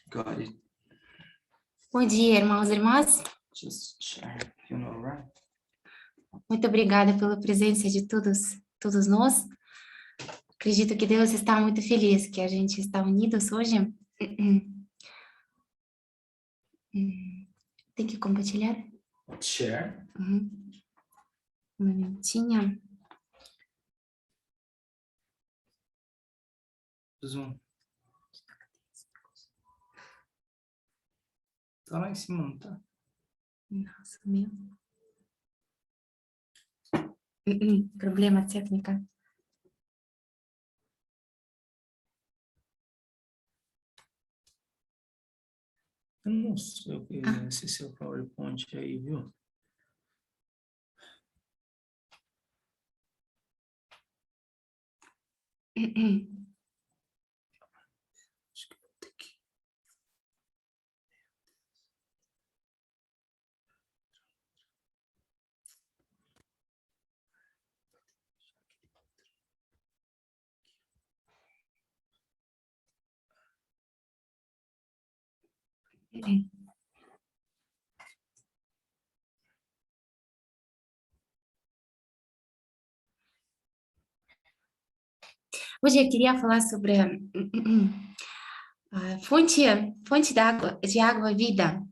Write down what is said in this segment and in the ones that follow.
Got it. Bom dia, irmãos e irmãs. Just check, you know, right? Muito obrigada pela presença de todos nós. Acredito que Deus está muito feliz que a gente está unidos hoje. Tem que compartilhar? Share. Um minutinho. Zoom. Tá lá em cima, não tá? Nossa, meu. Problema técnico. Eu não sei esse seu PowerPoint aí, viu? Acho que vou ter que... Hoje eu queria falar sobre a fonte de água vida.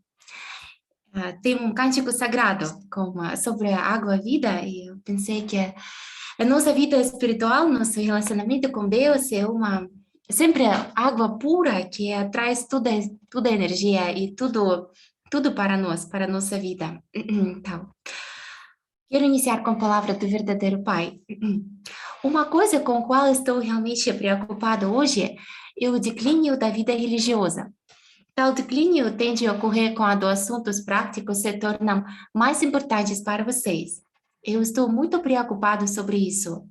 Tem um cântico sagrado sobre a água vida e eu pensei que a nossa vida espiritual, nosso relacionamento com Deus é sempre água pura que traz toda a energia e tudo para nós, para a nossa vida. Então, quero iniciar com a palavra do verdadeiro Pai. Uma coisa com a qual estou realmente preocupada hoje é o declínio da vida religiosa. Tal declínio tende a ocorrer quando assuntos práticos se tornam mais importantes para vocês. Eu estou muito preocupado sobre isso.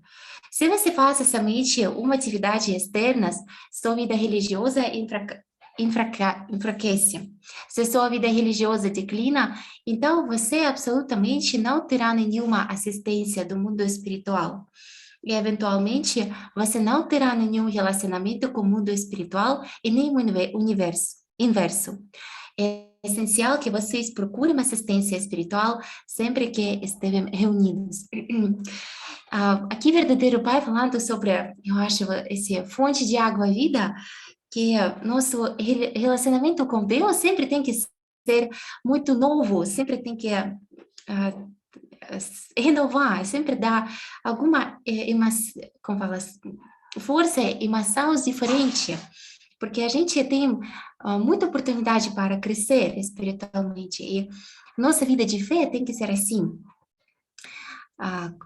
Se você faz somente uma atividade externa, sua vida religiosa enfraquece. Se sua vida religiosa declina, então você absolutamente não terá nenhuma assistência do mundo espiritual. E, eventualmente, você não terá nenhum relacionamento com o mundo espiritual e nem o universo. Inverso. É essencial que vocês procurem uma assistência espiritual sempre que estiverem reunidos. Aqui, verdadeiro Pai falando sobre, eu acho, essa fonte de água vida, que nosso relacionamento com Deus sempre tem que ser muito novo, sempre tem que renovar, sempre dar alguma como fala, força e emoção diferente, porque a gente tem muita oportunidade para crescer espiritualmente e nossa vida de fé tem que ser assim.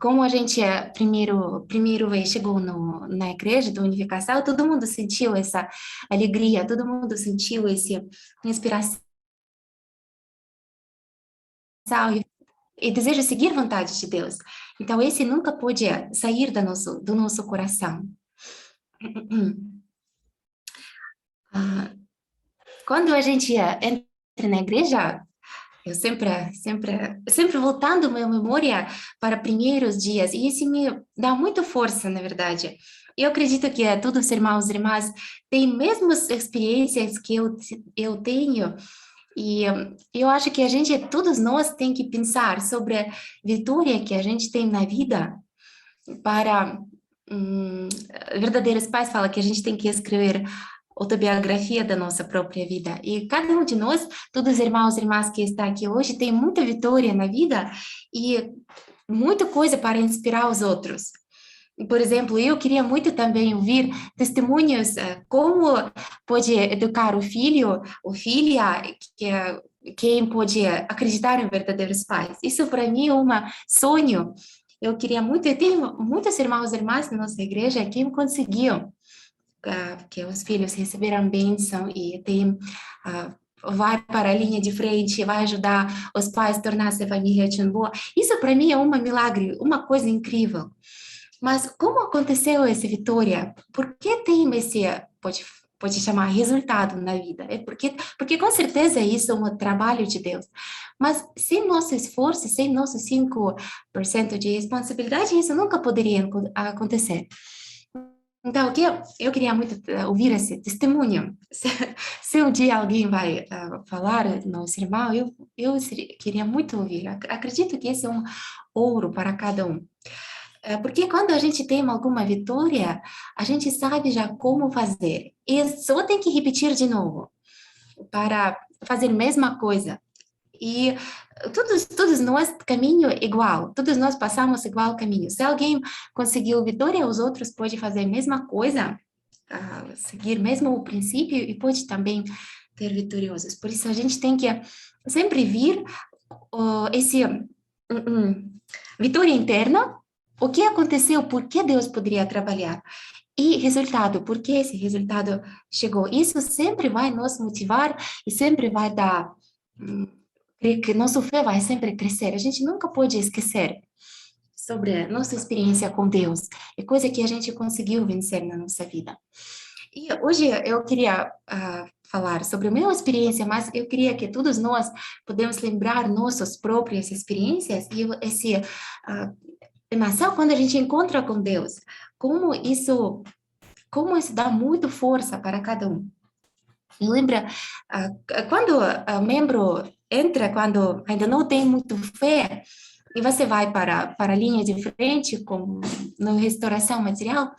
Como a gente primeiro vez chegou na igreja da unificação, todo mundo sentiu essa alegria, todo mundo sentiu essa inspiração e desejo seguir a vontade de Deus. Então, esse nunca pode sair do nosso coração. Quando a gente entra na igreja, eu sempre voltando minha memória para primeiros dias, e isso me dá muita força, na verdade. Eu acredito que todos os irmãos e irmãs têm mesmas experiências que eu tenho, e eu acho que todos nós tem que pensar sobre a vitória que a gente tem na vida para... verdadeiros pais falam que a gente tem que escrever autobiografia da nossa própria vida. E cada um de nós, todos os irmãos e irmãs que estão aqui hoje, tem muita vitória na vida e muita coisa para inspirar os outros. Por exemplo, eu queria muito também ouvir testemunhos como pode educar o filho ou filha, quem pode acreditar em verdadeiros pais. Isso para mim é um sonho. Eu queria muito, eu tenho muitos irmãos e irmãs na nossa igreja que conseguiam que os filhos receberam bênção e vai para a linha de frente, vai ajudar os pais a tornar-se a família de boa. Isso para mim é um milagre, uma coisa incrível. Mas como aconteceu essa vitória? Por que tem esse, pode chamar, resultado na vida? É porque com certeza isso é um trabalho de Deus. Mas sem nosso esforço, sem nosso 5% de responsabilidade, isso nunca poderia acontecer. Então, o que eu queria muito ouvir esse testemunho. Se um dia alguém vai falar no sermão, queria muito ouvir. Acredito que esse é um ouro para cada um. Porque quando a gente tem alguma vitória, a gente sabe já como fazer. E só tem que repetir de novo para fazer a mesma coisa. E todos nós caminho igual, todos nós passamos igual caminho. Se alguém conseguiu vitória, os outros podem fazer a mesma coisa, seguir mesmo o princípio e pode também ter vitoriosos. Por isso a gente tem que sempre vir esse vitória interna, o que aconteceu, por que Deus poderia trabalhar. E resultado, por que esse resultado chegou? Isso sempre vai nos motivar e sempre vai dar que nossa fé vai sempre crescer. A gente nunca pode esquecer sobre nossa experiência com Deus. É coisa que a gente conseguiu vencer na nossa vida. E hoje eu queria falar sobre a minha experiência, mas eu queria que todos nós podemos lembrar nossas próprias experiências e esse emoção quando a gente encontra com Deus, como isso dá muito força para cada um. Me lembra quando o membro entra, quando ainda não tem muito fé, e você vai para a linha de frente, como na restauração material,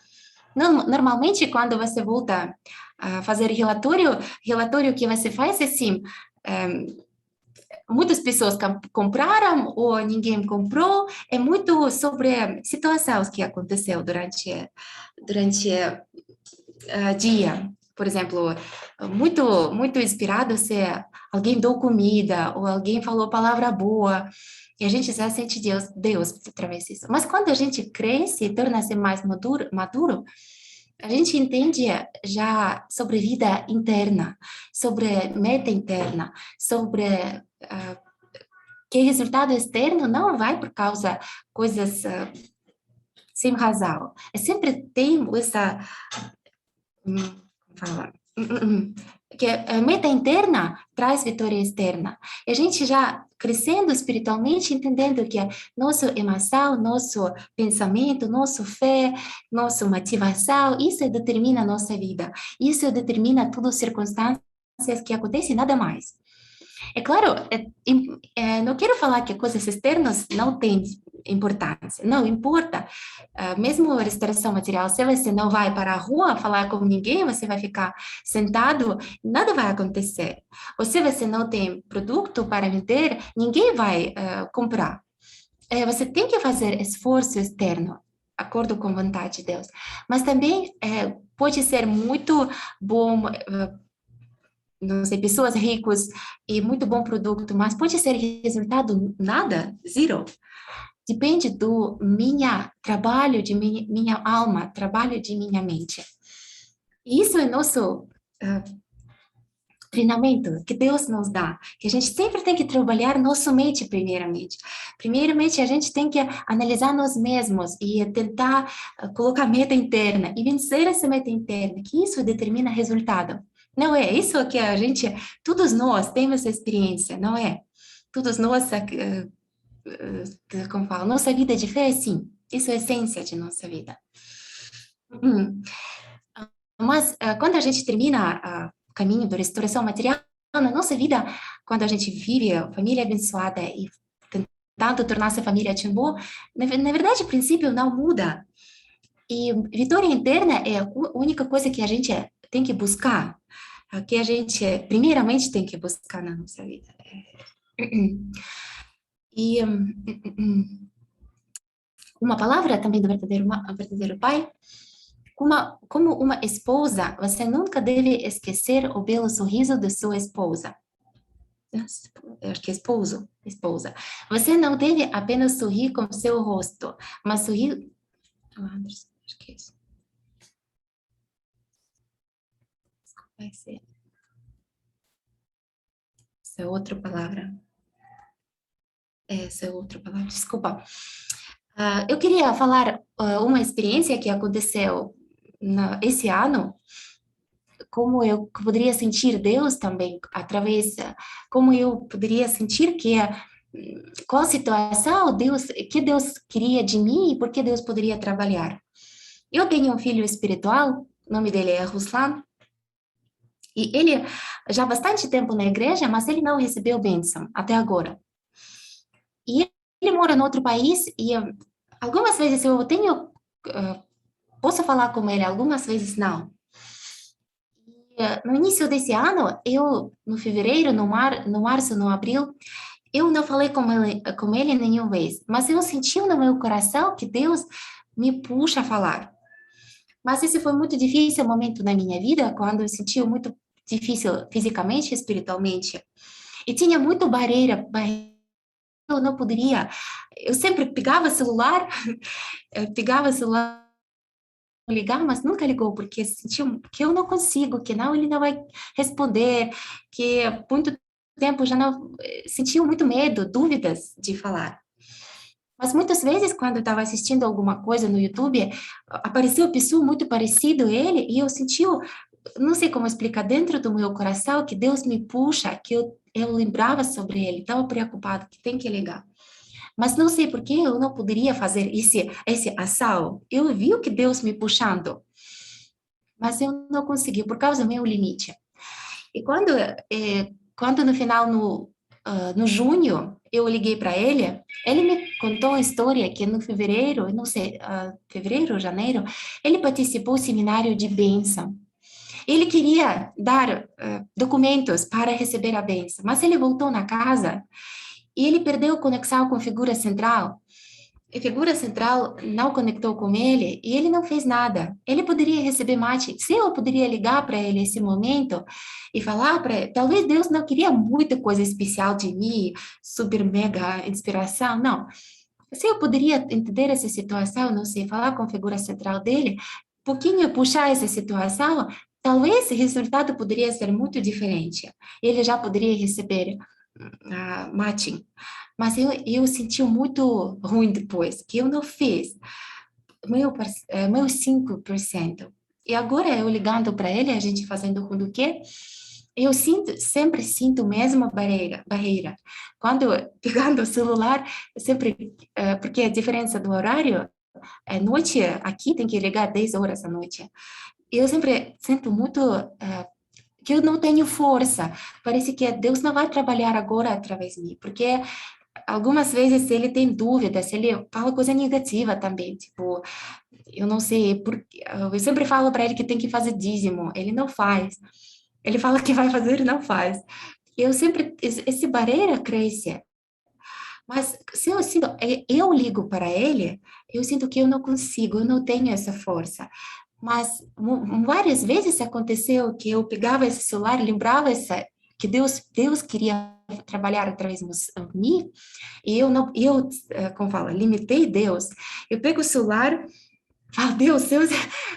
normalmente quando você volta a fazer relatório que você faz é assim, muitas pessoas compraram ou ninguém comprou, é muito sobre situações que aconteceu durante dia. Por exemplo, muito inspirado se alguém deu comida ou alguém falou palavra boa, e a gente já sente Deus através disso. Mas quando a gente cresce e torna-se mais maduro, a gente entende já sobre vida interna, sobre meta interna, sobre que resultado externo não vai por causa coisas sem razão. Sempre tem essa que a meta interna traz vitória externa. E a gente já crescendo espiritualmente, entendendo que nossa emoção, nosso pensamento, nossa fé, nossa motivação, isso determina a nossa vida. Isso determina todas as circunstâncias que acontecem, nada mais. É claro, não quero falar que coisas externas não têm importância, não importa. Mesmo a restauração material, se você não vai para a rua falar com ninguém, você vai ficar sentado, nada vai acontecer. Ou se você não tem produto para vender, ninguém vai comprar. Você tem que fazer esforço externo, acordo com a vontade de Deus. Mas também pode ser muito bom não sei, pessoas ricas e muito bom produto, mas pode ser resultado nada, zero. Depende do trabalho de minha alma, trabalho de minha mente. E isso é nosso treinamento que Deus nos dá, que a gente sempre tem que trabalhar nossa mente primeiramente. Primeiramente, a gente tem que analisar nós mesmos e tentar colocar meta interna e vencer essa meta interna, que isso determina resultado. Não é isso que todos nós temos essa experiência, não é? Todos nós, como falo, nossa vida de fé é assim, isso é a essência de nossa vida. Mas quando a gente termina o caminho da restauração material, na nossa vida, quando a gente vive a família abençoada e tentando tornar-se a família Timbu, na verdade, o princípio não muda. E vitória interna é a única coisa que a gente tem que buscar, que a gente primeiramente tem que buscar na nossa vida. E uma palavra também do verdadeiro pai, como uma esposa, você nunca deve esquecer o belo sorriso de sua esposa. Eu acho que é esposa. Você não deve apenas sorrir com seu rosto, mas sorrir... Anderson, acho que é isso. Vai ser. Essa é outra palavra. Essa é outra palavra, desculpa. Eu queria falar uma experiência que aconteceu esse ano, como eu poderia sentir Deus também, como eu poderia sentir qual situação que Deus queria de mim e por que Deus poderia trabalhar. Eu tenho um filho espiritual, o nome dele é Ruslan, e ele já há bastante tempo na igreja, mas ele não recebeu bênção até agora. E ele mora em outro país e algumas vezes eu tenho, posso falar com ele, algumas vezes não. No início desse ano, no fevereiro, no março, no abril, eu não falei com ele nenhuma vez, mas eu senti no meu coração que Deus me puxa a falar. Mas esse foi muito difícil momento na minha vida, quando eu senti muito difícil fisicamente e espiritualmente. E tinha muito barreira, eu não poderia. Eu sempre pegava o celular, ligar, mas nunca ligou, porque sentia que eu não consigo, que não, ele não vai responder, que há muito tempo já não sentia muito medo, dúvidas de falar. Mas muitas vezes, quando eu estava assistindo alguma coisa no YouTube, apareceu uma pessoa muito parecida a ele, e eu senti, não sei como explicar, dentro do meu coração, que Deus me puxa, que eu lembrava sobre ele, estava preocupada, que tem que ligar. Mas não sei por que eu não poderia fazer esse ação. Eu vi o que Deus me puxando, mas eu não consegui, por causa do meu limite. E quando no final, no junho, eu liguei para ele me contou a história que no fevereiro, não sei, fevereiro, janeiro, ele participou do seminário de bênção. Ele queria dar documentos para receber a bênção, mas ele voltou na casa e ele perdeu a conexão com a figura central. A figura central não conectou com ele e ele não fez nada. Ele poderia receber mate. Se eu poderia ligar para ele nesse momento e falar para ele, talvez Deus não queria muita coisa especial de mim, super mega inspiração, não. Se eu poderia entender essa situação, não sei, falar com a figura central dele, pouquinho puxar essa situação, talvez o resultado poderia ser muito diferente. Ele já poderia receber matching. Mas eu senti muito ruim depois, que eu não fiz meu 5%. E agora eu ligando para ele, a gente fazendo com o quê? Eu sempre sinto mesmo a barreira. Quando pegando o celular, sempre, porque a diferença do horário, é noite, aqui tem que ligar 10 horas à noite. Eu sempre sinto muito que eu não tenho força. Parece que Deus não vai trabalhar agora através de mim, porque algumas vezes ele tem dúvidas, ele fala coisa negativa também, tipo, eu não sei, eu sempre falo para ele que tem que fazer dízimo, ele não faz. Ele fala que vai fazer e não faz. Eu sempre, esse barreira cresce. Mas se eu sinto, eu ligo para ele, eu sinto que eu não consigo, eu não tenho essa força. Mas várias vezes aconteceu que eu pegava esse celular, lembrava que Deus queria trabalhar através de mim, e eu não, como fala, limitei Deus. Eu pego o celular, falo, Deus,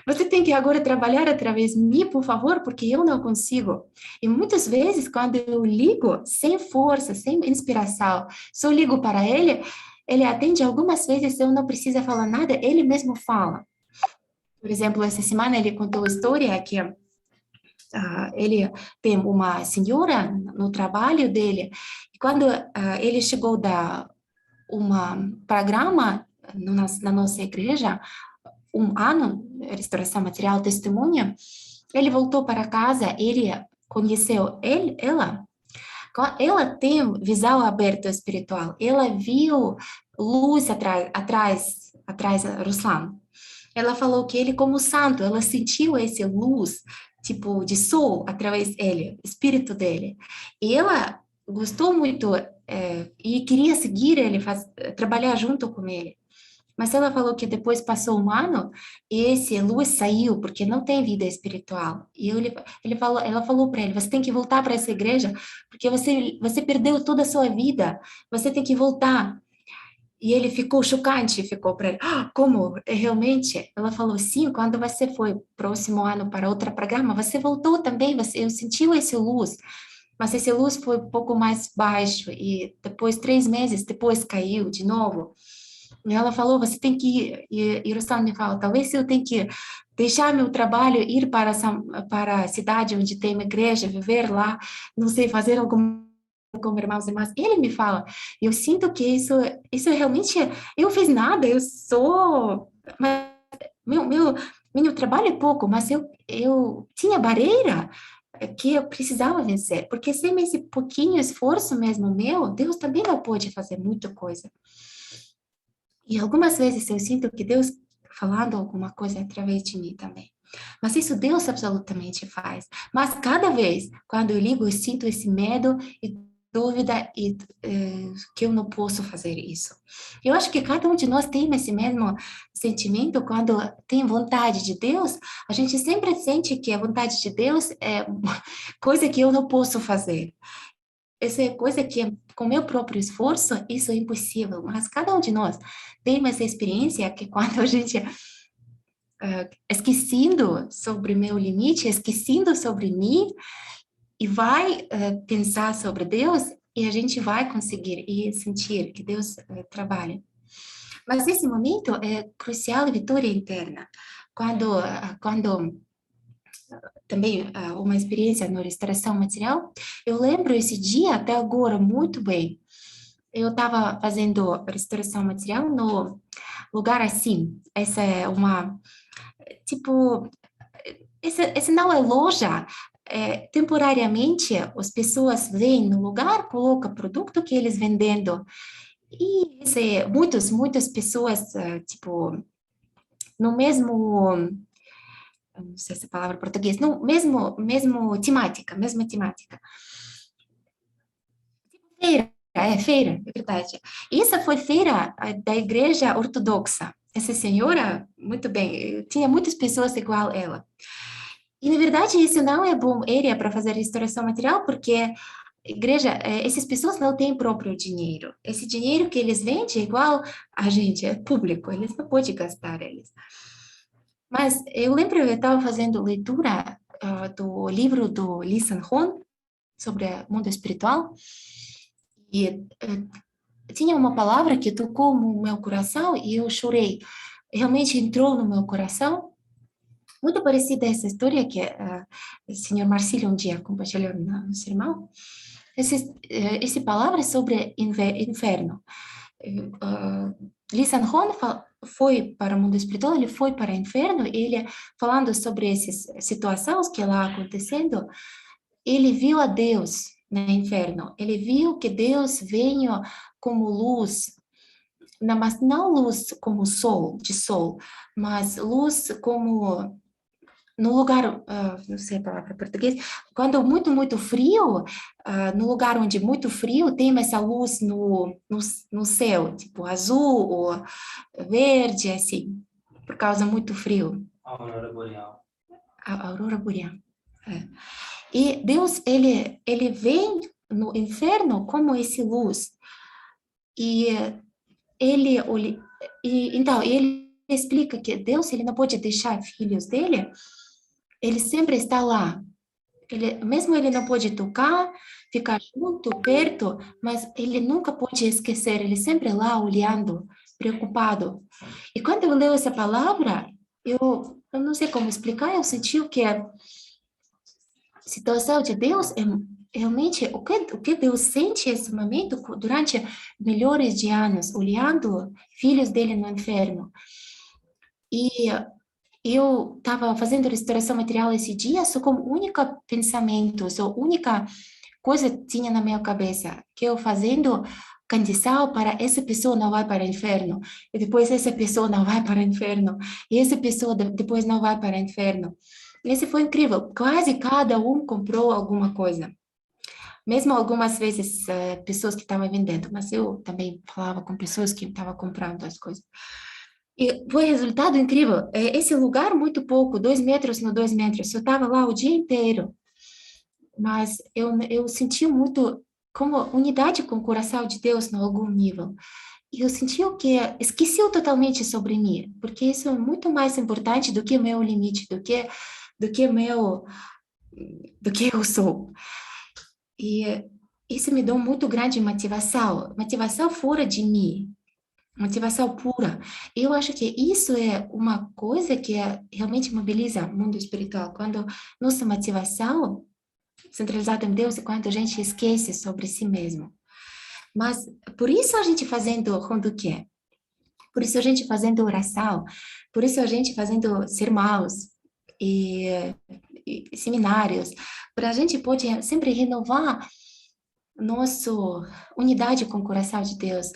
você tem que agora trabalhar através de mim, por favor, porque eu não consigo. E muitas vezes, quando eu ligo, sem força, sem inspiração, só ligo para ele atende algumas vezes, eu não preciso falar nada, ele mesmo fala. Por exemplo, essa semana ele contou a história que ele tem uma senhora no trabalho dele, e quando ele chegou da um programa na nossa igreja, um ano, restauração material, testemunha, ele voltou para casa, ele conheceu ela tem visão aberta espiritual, ela viu luz atrás de Ruslan. Ela falou que ele, como santo, ela sentiu essa luz, tipo, de sol através dele, espírito dele. E ela gostou muito e queria seguir ele, trabalhar junto com ele. Mas ela falou que depois passou um ano e esse luz saiu porque não tem vida espiritual. E ela falou para ele: você tem que voltar para essa igreja porque você perdeu toda a sua vida. Você tem que voltar. E ele ficou chocante, ficou para ele, como? Realmente? Ela falou, sim, quando você foi próximo ano para outro programa, você voltou também, eu sentiu essa luz, mas essa luz foi um pouco mais baixo e depois, 3 meses depois, caiu de novo. E ela falou, você tem que ir, e Ruslan me fala, talvez eu tenha que deixar meu trabalho, ir para a cidade onde tem uma igreja, viver lá, não sei, fazer alguma como irmãos e irmãs, ele me fala, eu sinto que isso realmente, eu fiz nada, eu sou, mas meu trabalho é pouco, mas eu tinha barreira que eu precisava vencer, porque sem esse pouquinho esforço mesmo meu, Deus também não pode fazer muita coisa. E algumas vezes eu sinto que Deus falando alguma coisa através de mim também. Mas isso Deus absolutamente faz. Mas cada vez, quando eu ligo, eu sinto esse medo e dúvida e que eu não posso fazer isso. Eu acho que cada um de nós tem esse mesmo sentimento quando tem vontade de Deus, a gente sempre sente que a vontade de Deus é coisa que eu não posso fazer. Essa é coisa que, com meu próprio esforço, isso é impossível. Mas cada um de nós tem essa experiência que quando a gente esquecendo sobre meu limite, esquecendo sobre mim, e vai pensar sobre Deus, e a gente vai conseguir e sentir que Deus trabalha. Mas esse momento é crucial a vitória interna. Quando também uma experiência na restauração material, eu lembro esse dia até agora muito bem. Eu estava fazendo restauração material no lugar assim. Essa é uma, tipo, esse não é loja. Temporariamente, as pessoas vêm no lugar, colocam produto que eles vendendo. E muitas pessoas, tipo, no mesmo, não sei se é a palavra em português, no mesma temática. Feira, é verdade. Essa foi feira da igreja ortodoxa. Essa senhora, muito bem, tinha muitas pessoas igual ela. E, na verdade, isso não é bom área para fazer restauração material, porque igreja, essas pessoas não têm próprio dinheiro. Esse dinheiro que eles vendem é igual a gente, é público, eles não podem gastar eles. Mas eu lembro, eu estava fazendo leitura do livro do Lee San-hon sobre o mundo espiritual, e tinha uma palavra que tocou no meu coração e eu chorei. Realmente entrou no meu coração. Muito parecida essa história que o senhor Marcílio um dia compartilhou no sermão. Essa palavra sobre inferno. Lee San-hon foi para o mundo espiritual, ele foi para o inferno, ele falando sobre essas situações que lá acontecendo, ele viu a Deus no inferno, ele viu que Deus veio como luz, mas não luz como sol, de sol, mas luz como no lugar, não sei a palavra em português, quando muito frio, no lugar onde muito frio, tem essa luz no céu, tipo azul ou verde, assim, por causa muito frio. Aurora boreal. A aurora boreal. É. E Deus, ele vem no inferno como esse luz. E então, ele explica que Deus, ele não pode deixar filhos dele, ele sempre está lá. Mesmo ele não pode tocar, ficar junto, perto, mas ele nunca pode esquecer, ele sempre lá olhando, preocupado. E quando eu leio essa palavra, eu não sei como explicar, eu senti que a situação de Deus é realmente o que Deus sente nesse momento durante milhares de anos, olhando filhos dele no inferno. E eu estava fazendo restauração material esse dia, só com o único pensamento, só única coisa que tinha na minha cabeça, que eu fazendo condição para essa pessoa não vai para o inferno, e depois essa pessoa não vai para o inferno, e essa pessoa depois não vai para o inferno. Esse foi incrível, quase cada um comprou alguma coisa. Mesmo algumas vezes pessoas que estavam vendendo, mas eu também falava com pessoas que estavam comprando as coisas. E foi resultado incrível. Esse lugar, muito pouco, 2 metros no 2 metros. Eu estava lá o dia inteiro. Mas eu senti muito como unidade com o coração de Deus em algum nível. E eu senti o que esqueci totalmente sobre mim, porque isso é muito mais importante do que o meu limite, do que eu sou. E isso me deu muito grande motivação fora de mim, motivação pura. Eu acho que isso é uma coisa que realmente mobiliza o mundo espiritual, quando nossa motivação centralizada em Deus é quando a gente esquece sobre si mesmo. Mas por isso a gente fazendo Ronduquê, Por isso a gente fazendo oração, por isso a gente fazendo sermãos e, e seminários, para a gente pode sempre renovar nossa unidade com o coração de Deus,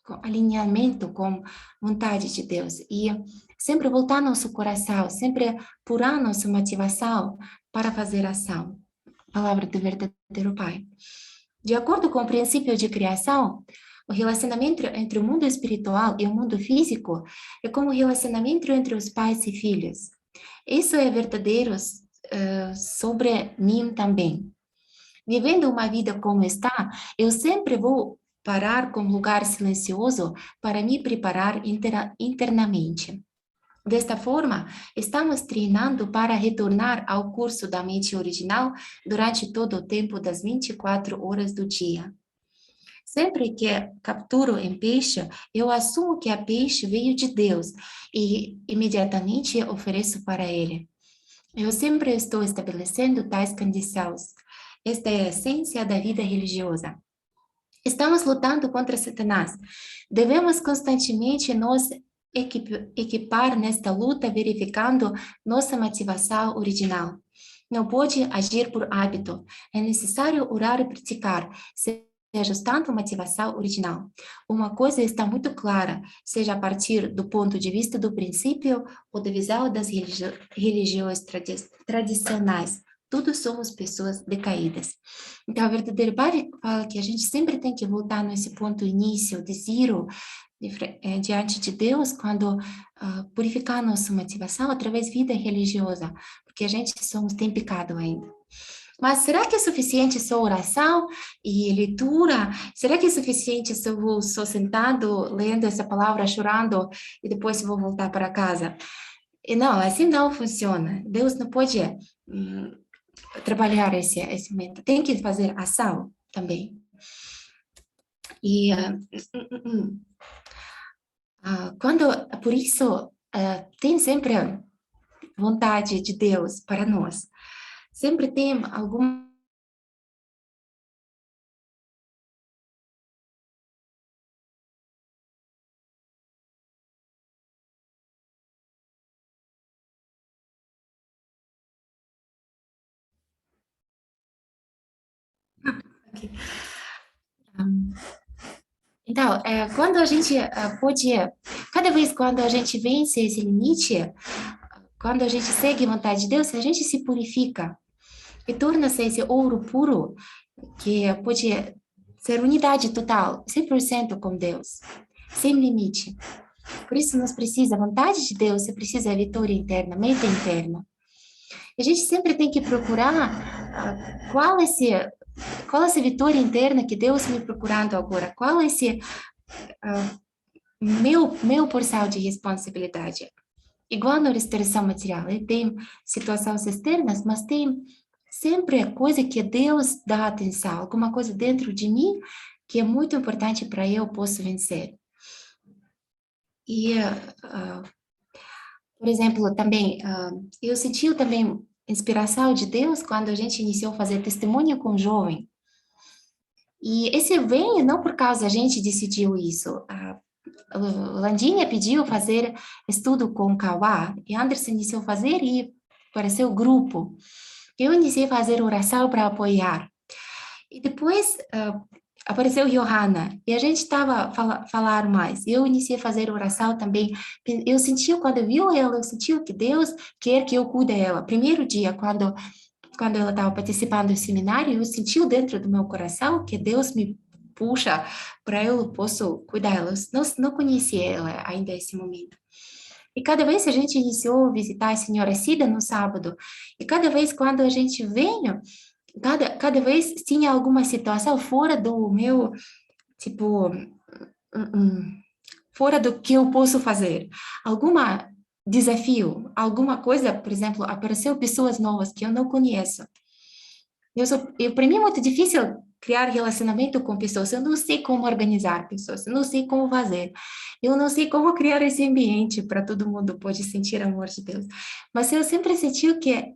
com alinhamento com vontade de Deus e sempre voltar nosso coração, sempre apurar nossa motivação para fazer ação. Palavra do verdadeiro Pai. De acordo com o princípio de criação, o relacionamento entre o mundo espiritual e o mundo físico é como o relacionamento entre os pais e filhos. Isso é verdadeiro sobre mim também. Vivendo uma vida como está, eu sempre vou parar com um lugar silencioso para me preparar internamente. Desta forma, estamos treinando para retornar ao curso da mente original durante todo o tempo das 24 horas do dia. Sempre que capturo um peixe, eu assumo que a peixe veio de Deus e imediatamente ofereço para ele. Eu sempre estou estabelecendo tais condições. Esta é a essência da vida religiosa. Estamos lutando contra Satanás. Devemos constantemente nos equipar nesta luta, verificando nossa motivação original. Não pode agir por hábito. É necessário orar e praticar, se ajustando a motivação original. Uma coisa está muito clara, seja a partir do ponto de vista do princípio ou da visão das religiões tradicionais. Todos somos pessoas decaídas. Então, a verdadeira Pai fala que a gente sempre tem que voltar nesse ponto início, de zero, diante de Deus, quando purificar nossa motivação através da vida religiosa, porque a gente tem pecado ainda. Mas será que é suficiente só oração e leitura? Será que é suficiente se eu vou só sentado, lendo essa palavra, chorando, e depois vou voltar para casa? E não, assim não funciona. Deus não pode trabalhar esse momento. Tem que fazer ação também. E por isso, tem sempre vontade de Deus para nós. Sempre tem algum okay. Então, quando a gente pode, cada vez quando a gente vence esse limite, quando a gente segue a vontade de Deus, a gente se purifica e torna-se esse ouro puro que pode ser unidade total, 100% com Deus, sem limite. Por isso, nós precisamos, a vontade de Deus, você precisa a vitória interna, meta interna. A gente sempre tem que procurar qual essa vitória interna que Deus me procurando agora, qual esse meu porção de responsabilidade. Igual na restauração material, tem situações externas, mas tem sempre coisa que Deus dá atenção, alguma coisa dentro de mim que é muito importante para eu possa vencer. E, por exemplo, também, eu senti também inspiração de Deus quando a gente iniciou a fazer testemunho com jovem. E esse vem não por causa a gente decidiu isso. A Landinha pediu fazer estudo com Kawá, e Anderson iniciou a fazer e apareceu o grupo. Eu iniciei a fazer oração para apoiar. E depois apareceu Johanna, e a gente estava a falar mais. Eu iniciei a fazer oração também. Eu senti, quando eu vi ela, eu senti que Deus quer que eu cuide dela. Primeiro dia, quando ela estava participando do seminário, eu senti dentro do meu coração que Deus me puxa para eu posso cuidar dela. Eu não conhecia ela ainda nesse momento. E cada vez a gente iniciou a visitar a senhora Cida no sábado, e cada vez quando a gente veio, cada vez tinha alguma situação fora do meu, tipo, fora do que eu posso fazer. Alguma desafio, alguma coisa, por exemplo, apareceu pessoas novas que eu não conheço. Para mim é muito difícil criar relacionamento com pessoas, eu não sei como organizar pessoas, eu não sei como fazer, eu não sei como criar esse ambiente para todo mundo pode sentir amor de Deus, mas eu sempre senti que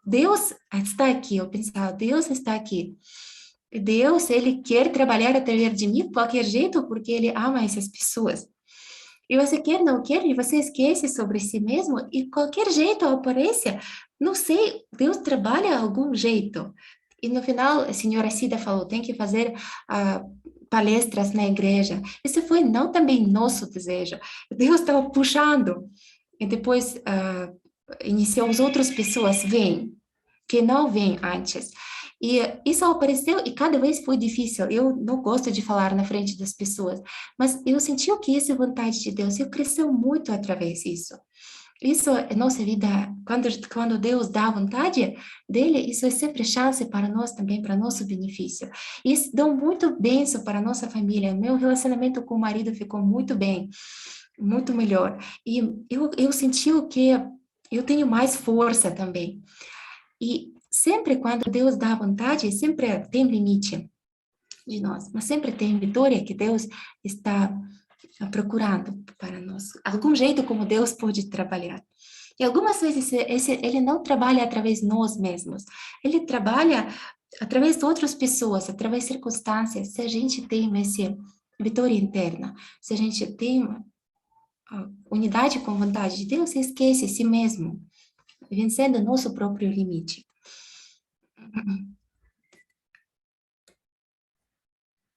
Deus está aqui, eu pensava, Deus está aqui, Deus, Ele quer trabalhar através de mim de qualquer jeito, porque Ele ama essas pessoas. E você quer, não quer, e você esquece sobre si mesmo, e qualquer jeito aparece, não sei, Deus trabalha de algum jeito. E no final, a senhora Cida falou, tem que fazer palestras na igreja. Esse foi não também nosso desejo. Deus estava puxando. E depois iniciou as outras pessoas, vêm, que não vêm antes. E isso apareceu e cada vez foi difícil. Eu não gosto de falar na frente das pessoas, mas eu senti o que essa vontade de Deus, eu cresceu muito através disso. Isso é nossa vida, quando Deus dá a vontade dele, isso é sempre chance para nós também, para nosso benefício. Isso dá muito benção para a nossa família. Meu relacionamento com o marido ficou muito bem, muito melhor. E eu senti o que eu tenho mais força também. E sempre quando Deus dá vontade, sempre tem limite de nós, mas sempre tem vitória que Deus está procurando para nós. Algum jeito como Deus pode trabalhar. E algumas vezes ele não trabalha através de nós mesmos. Ele trabalha através de outras pessoas, através de circunstâncias. Se a gente tem essa vitória interna, se a gente tem unidade com a vontade de Deus, se esquece de si mesmo, vencendo nosso próprio limite.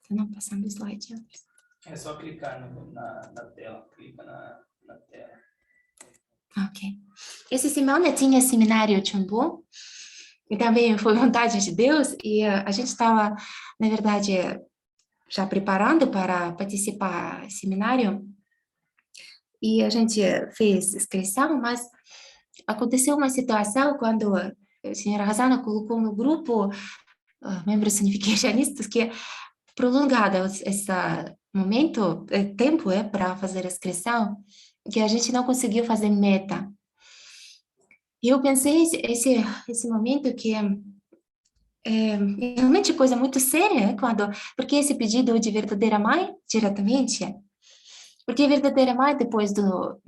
Você não passando o slide antes. É só clicar na tela, clica na tela. Ok. Essa semana tinha seminário Chumbu, e também foi vontade de Deus, e a gente estava, na verdade, já preparando para participar do seminário, e a gente fez inscrição, mas aconteceu uma situação quando a senhora Razana colocou no grupo membros significacionistas que prolongado esse momento, tempo para fazer a inscrição, que a gente não conseguiu fazer meta. E eu pensei esse momento que é realmente coisa muito séria, porque esse pedido de verdadeira mãe, diretamente, porque a verdadeira mãe, depois do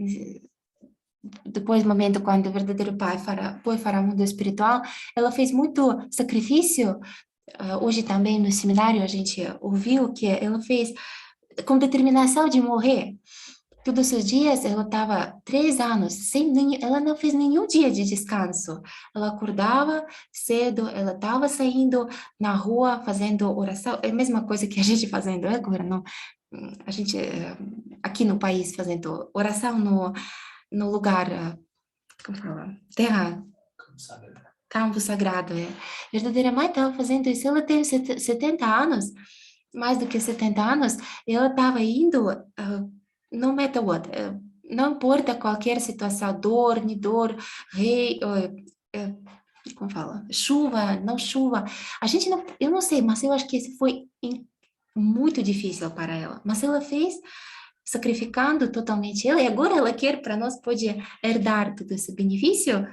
momento quando o verdadeiro pai foi para o mundo espiritual, ela fez muito sacrifício. Hoje também no seminário a gente ouviu que ela fez com determinação de morrer. Todos os dias ela estava 3 anos, ela não fez nenhum dia de descanso. Ela acordava cedo, ela estava saindo na rua fazendo oração, é a mesma coisa que a gente fazendo agora, não? A gente aqui no país fazendo oração no lugar, como fala? Terra. Campo sagrado, é. Verdadeira mãe estava fazendo isso, ela tem 70 anos, mais do que 70 anos, e ela estava indo, no matter what, não importa qualquer situação, dor, rei, como fala, chuva, não chuva, a gente não, eu não sei, mas eu acho que isso foi muito difícil para ela, mas ela fez, sacrificando totalmente ela, e agora ela quer para nós, pode herdar todo esse benefício,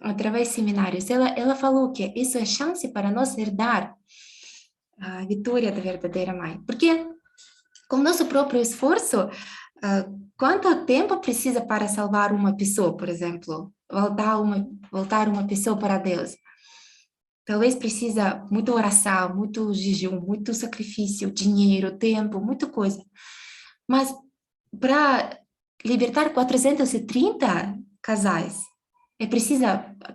através de seminários, ela falou que isso é chance para nós herdar a vitória da verdadeira mãe. Porque, com nosso próprio esforço, quanto tempo precisa para salvar uma pessoa, por exemplo? Voltar uma pessoa para Deus? Talvez precisa muita oração, muito jejum, muito sacrifício, dinheiro, tempo, muita coisa. Mas, para libertar 430 casais,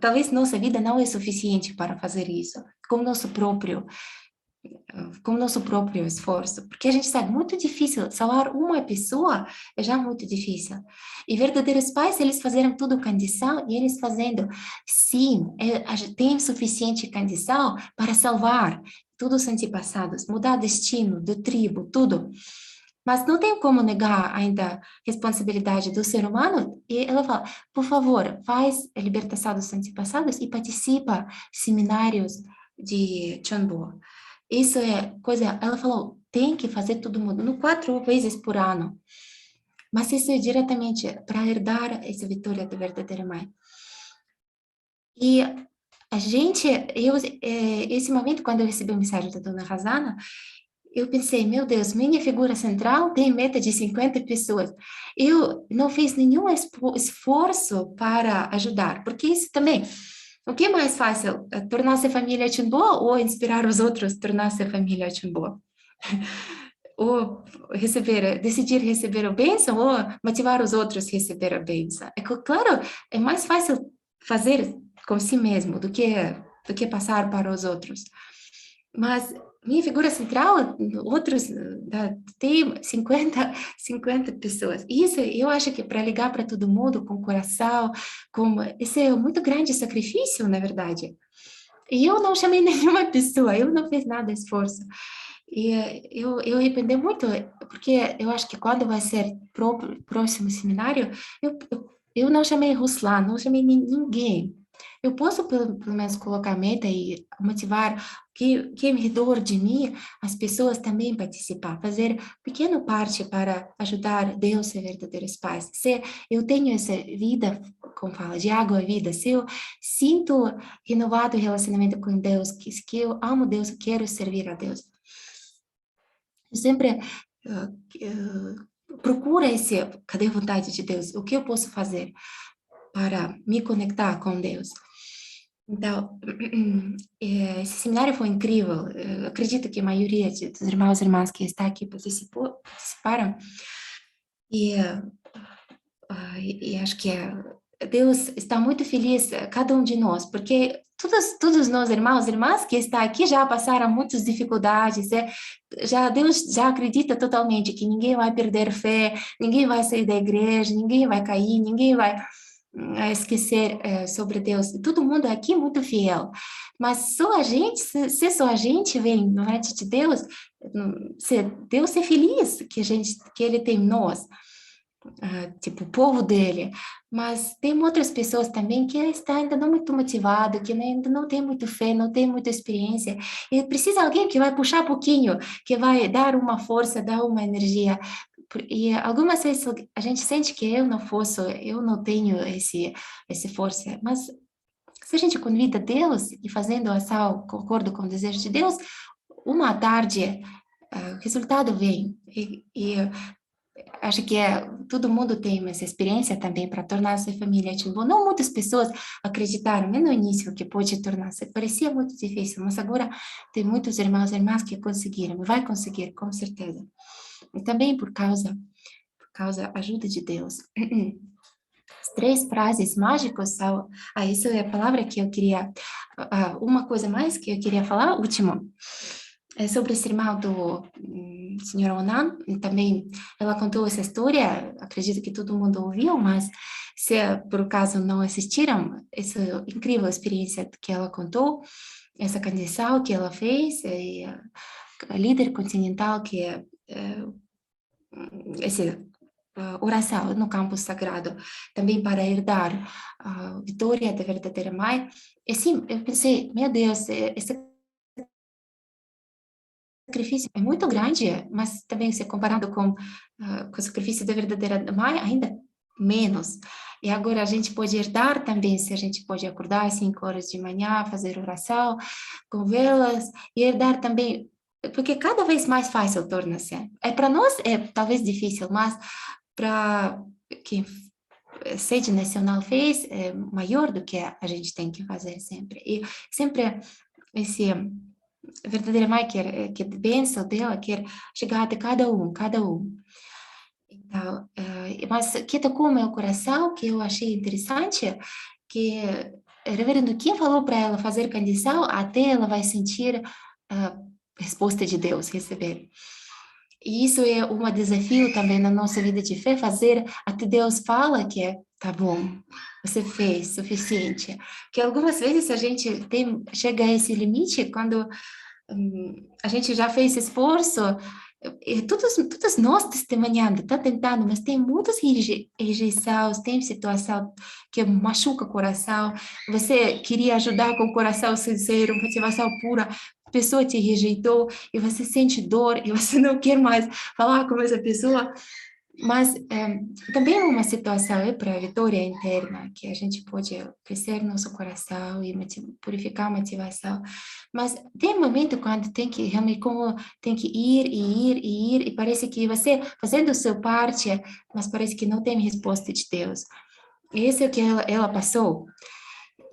talvez nossa vida não é suficiente para fazer isso, com nosso próprio esforço, porque a gente sabe, muito difícil, salvar uma pessoa é já muito difícil, e verdadeiros pais, eles fizeram tudo condição, e eles fazendo, sim, a gente tem suficiente condição para salvar todos os antepassados, mudar destino, de tribo, tudo, mas não tem como negar ainda a responsabilidade do ser humano. E ela fala, por favor, faz a libertação dos antepassados e participa seminários de Chonbo. Isso é coisa, ela falou, tem que fazer todo mundo, no 4 vezes por ano. Mas isso é diretamente para herdar essa vitória da verdadeira mãe. E a gente, esse momento, quando eu recebi a mensagem da dona Razana, eu pensei, meu Deus, minha figura central tem meta de 50 pessoas. Eu não fiz nenhum esforço para ajudar, porque isso também, o que é mais fácil, tornar-se família Chimbo ou inspirar os outros a tornar-se família Chimbo? ou decidir receber a bênção, ou motivar os outros a receber a bênção. Claro, é mais fácil fazer com si mesmo do que passar para os outros. Mas minha figura central, outros, tem 50 pessoas. Isso eu acho que para ligar para todo mundo com o coração, esse é um muito grande sacrifício, na verdade. E eu não chamei nenhuma pessoa, eu não fiz nada de esforço. E eu arrependi muito, porque eu acho que quando vai ser próximo seminário, eu não chamei Ruslan, não chamei ninguém. Eu posso, pelo menos, colocar meta e motivar que ao redor de mim, as pessoas também participar, fazer pequena parte para ajudar Deus e verdadeiros pais. Se eu tenho essa vida, como fala, de água à vida, se eu sinto renovado o relacionamento com Deus, que eu amo Deus, eu quero servir a Deus. Eu sempre procuro cadê a vontade de Deus? O que eu posso fazer para me conectar com Deus? Então, esse seminário foi incrível. Eu acredito que a maioria dos irmãos e irmãs que está aqui participaram. E acho que Deus está muito feliz, cada um de nós, porque todos nós, irmãos e irmãs que estão aqui, já passaram muitas dificuldades, Deus já acredita totalmente que ninguém vai perder fé, ninguém vai sair da igreja, ninguém vai cair, ninguém vai esquecer sobre Deus. Todo mundo aqui é muito fiel, mas só a gente, se só a gente vem no reino de Deus, se Deus é feliz que Ele tem nós, tipo, o povo dele, mas tem outras pessoas também que estão ainda não muito motivadas, que ainda não tem muito fé, não tem muita experiência, e precisa de alguém que vai puxar um pouquinho, que vai dar uma força, dar uma energia. E algumas vezes a gente sente que eu não tenho esse força, mas se a gente convida Deus e fazendo ação, concordo com o desejo de Deus, uma tarde o resultado vem. E acho que todo mundo tem essa experiência também para tornar-se família. Tipo, não muitas pessoas acreditaram no início que pode tornar-se. Parecia muito difícil, mas agora tem muitos irmãos e irmãs que conseguiram, vai conseguir, com certeza. E também por causa da ajuda de Deus. As 3 frases mágicas são... isso é a palavra que eu queria... uma coisa mais que eu queria falar, último, é sobre esse irmão do Sr. Onan. Também ela contou essa história, acredito que todo mundo ouviu, mas se por acaso não assistiram, essa incrível experiência que ela contou, essa candidação que ela fez, a líder continental que esse oração no campo sagrado, também para herdar a vitória da verdadeira mãe. E sim, eu pensei, meu Deus, esse sacrifício é muito grande, mas também se comparado com o sacrifício da verdadeira mãe, ainda menos. E agora a gente pode herdar também, se a gente pode acordar às 5 horas de manhã, fazer oração com velas, e herdar também, porque cada vez mais fácil torna-se. Para nós é talvez difícil, mas para quem a sede nacional fez é maior do que a gente tem que fazer sempre. E sempre esse verdadeira mãe que a bênção dela quer chegar até cada um. Então, mas que tocou meu coração, que eu achei interessante, que o reverendo Kim falou para ela fazer candidação até ela vai sentir a resposta de Deus, receber. E isso é um desafio também na nossa vida de fé, fazer até Deus fala que tá bom, você fez suficiente. Que algumas vezes a gente chega a esse limite quando a gente já fez esforço, e todos nós testemunhando, tá tentando, mas tem muitas rejeições, tem situação que machuca o coração, você queria ajudar com o coração sincero, motivação pura, a pessoa te rejeitou, e você sente dor, e você não quer mais falar com essa pessoa, mas também é uma situação para a vitória interna, que a gente pode crescer nosso coração e purificar a motivação. Mas tem um momento quando tem que realmente tem que ir, e parece que você fazendo a sua parte, mas parece que não tem resposta de Deus. E esse é o que ela passou.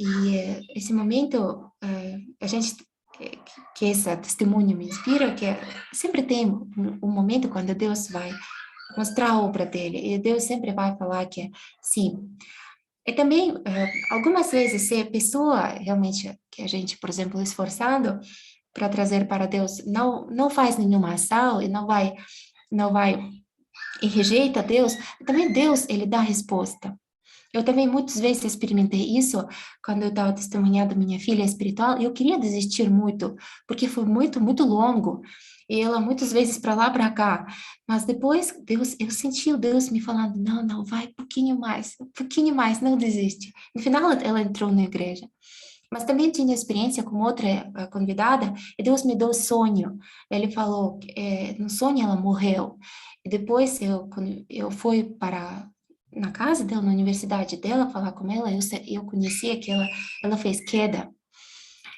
E esse momento, a gente que esse testemunho me inspira, que sempre tem um momento quando Deus vai mostrar a obra dele, e Deus sempre vai falar que sim. E também, algumas vezes, se a pessoa realmente, que a gente, por exemplo, esforçando para trazer para Deus, não faz nenhuma ação e não vai e rejeita Deus, também Deus, ele dá resposta. Eu também muitas vezes experimentei isso quando eu estava testemunhando minha filha espiritual. Eu queria desistir muito, porque foi muito longo. E ela muitas vezes para lá, para cá. Mas depois, Deus, eu senti o Deus me falando: não, vai um pouquinho mais, não desiste. No final, ela entrou na igreja. Mas também tinha experiência com outra convidada, e Deus me deu sonho. Ele falou, no sonho ela morreu. E depois, quando eu fui para na casa dela, na universidade dela, falar com ela, eu conhecia que ela fez queda.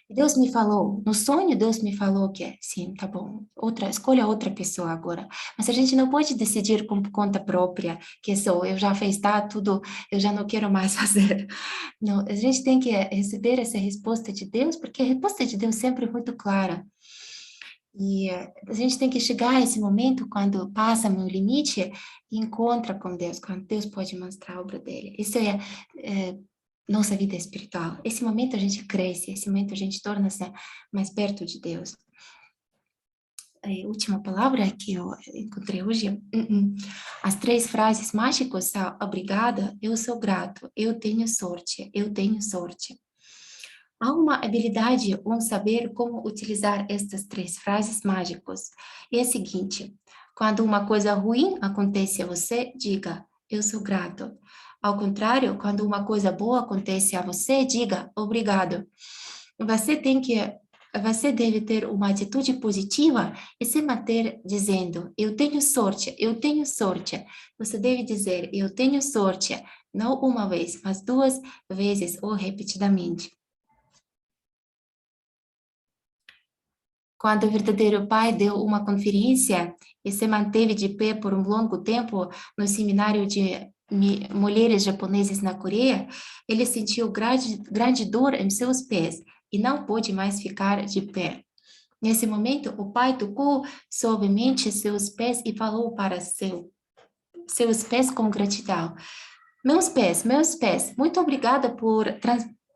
E Deus me falou, no sonho Deus me falou que, sim, tá bom, escolha outra pessoa agora. Mas a gente não pode decidir por conta própria, que eu já fiz tá, tudo, eu já não quero mais fazer. Não, a gente tem que receber essa resposta de Deus, porque a resposta de Deus sempre é muito clara. E a gente tem que chegar a esse momento quando passa meu limite e encontra com Deus, quando Deus pode mostrar a obra dele. Isso é nossa vida espiritual. Esse momento a gente cresce, esse momento a gente torna-se mais perto de Deus. A última palavra que eu encontrei hoje, as 3 frases mágicas são obrigada, eu sou grato, eu tenho sorte, eu tenho sorte. Há uma habilidade, um saber como utilizar estas 3 frases mágicas. É a seguinte: quando uma coisa ruim acontece a você, diga, eu sou grato. Ao contrário, quando uma coisa boa acontece a você, diga, obrigado. Você deve ter uma atitude positiva e se manter dizendo, eu tenho sorte, eu tenho sorte. Você deve dizer, eu tenho sorte, não uma vez, mas 2 vezes ou repetidamente. Quando o verdadeiro pai deu uma conferência e se manteve de pé por um longo tempo no seminário de mulheres japonesas na Coreia, ele sentiu grande dor em seus pés e não pôde mais ficar de pé. Nesse momento, o pai tocou suavemente seus pés e falou para seus pés com gratidão. Meus pés, muito obrigada por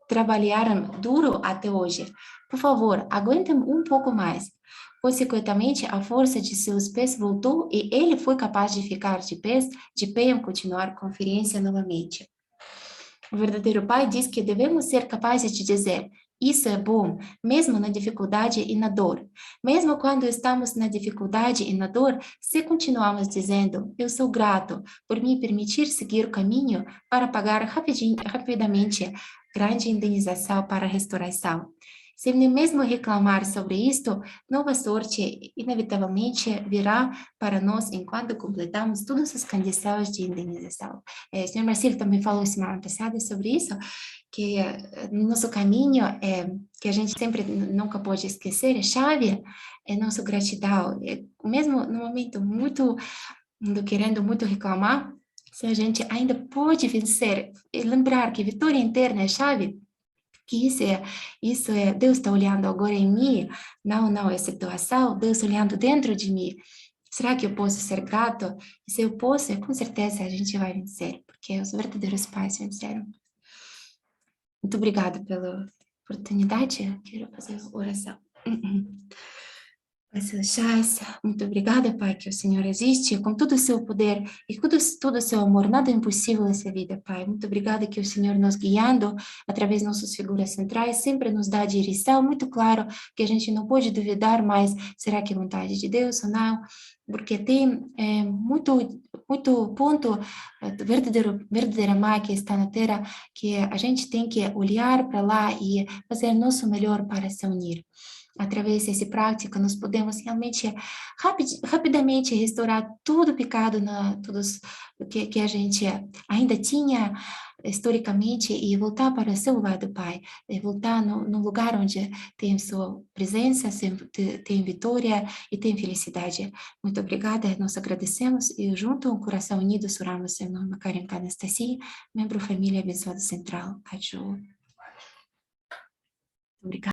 trabalhar duro até hoje. Por favor, aguentem um pouco mais. Consequentemente, a força de seus pés voltou e ele foi capaz de ficar de pé e continuar a conferência novamente. O verdadeiro pai diz que devemos ser capazes de dizer: isso é bom, mesmo na dificuldade e na dor. Mesmo quando estamos na dificuldade e na dor, se continuamos dizendo: eu sou grato por me permitir seguir o caminho para pagar rapidamente grande indenização para a restauração. Se nem mesmo reclamar sobre isto, nova sorte inevitavelmente virá para nós enquanto completamos todas as condições de indenização. O senhor Marcelo também falou semana passada sobre isso, que no nosso caminho, que a gente sempre nunca pode esquecer, a chave é nossa gratidão. Mesmo no momento muito, querendo muito reclamar, se a gente ainda pode vencer e lembrar que vitória interna é a chave, que isso é Deus está olhando agora em mim, não é situação, Deus olhando dentro de mim. Será que eu posso ser grato? E se eu posso, com certeza a gente vai vencer, porque os verdadeiros pais venceram. Muito obrigada pela oportunidade. Eu quero fazer uma oração. Pai Celestiais, muito obrigada, Pai, que o Senhor existe com todo o seu poder e com todo o seu amor. Nada é impossível nessa vida, Pai. Muito obrigada que o Senhor nos guiando através de nossas figuras centrais sempre nos dá a direção. Muito claro que a gente não pode duvidar mais, será que é vontade de Deus ou não? Porque tem muito ponto verdadeira mãe que está na terra, que a gente tem que olhar para lá e fazer nosso melhor para se unir. Através dessa prática, nós podemos realmente, rapidamente, restaurar todo o pecado, que a gente ainda tinha historicamente e voltar para o seu lado, Pai. E voltar no lugar onde tem sua presença, tem vitória e tem felicidade. Muito obrigada, nós agradecemos e junto, um coração unido, oramos em nome da Karenka Anastasia, membro família abençoada central. Ajuda. Obrigada.